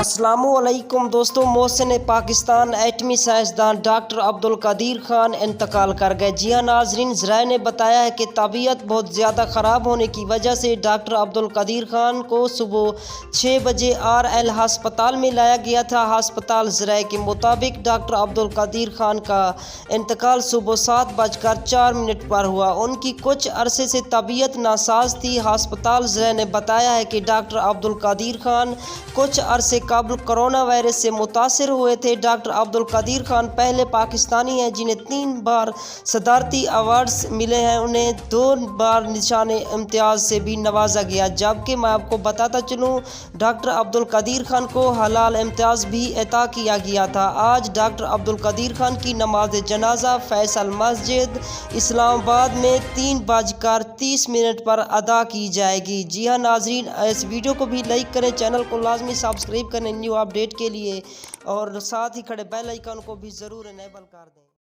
अस्सलामुअलैकुम दोस्तों, मोहसिन पाकिस्तान एटमी साइंसदान डॉक्टर अब्दुल कदीर खान इंतकाल कर गए। जी हाँ नाजरीन, ज़राए ने बताया है कि तबीयत बहुत ज़्यादा ख़राब होने की वजह से डॉक्टर अब्दुल कदीर खान को सुबह 6 बजे RL हस्पताल में लाया गया था। हस्पताल ज़राए के मुताबिक डॉक्टर अब्दुल कदीर खान का इंतकाल सुबह 7:04 पर हुआ। उनकी कुछ अरसे से तबीयत नासाज थी। हस्पताल ज़राए ने बताया है कि डॉक्टर अब्दुल कदीर खान कुछ अरसे कबल कोरोना वायरस से मुतासर हुए थे। डॉक्टर अब्दुल कदीर खान पहले पाकिस्तानी हैं जिन्हें 3 बार सदारती अवार्ड्स मिले हैं। उन्हें 2 बार निशान इम्तियाज़ से भी नवाजा गया। जबकि मैं आपको बताता चलूँ, डॉक्टर अब्दुल कदीर खान को हलाल इम्तियाज़ भी अता किया गया था। आज डॉक्टर अब्दुल कदीर खान की नमाज जनाजा फैसल मस्जिद इस्लामाबाद में 3:30 पर अदा की जाएगी। जी हाँ नाजरीन, इस वीडियो को भी लाइक करें, चैनल को लाजमी सब्सक्राइब करें न्यू अपडेट के लिए, और साथ ही खड़े बेल आइकन को भी ज़रूर इनेबल कर दें।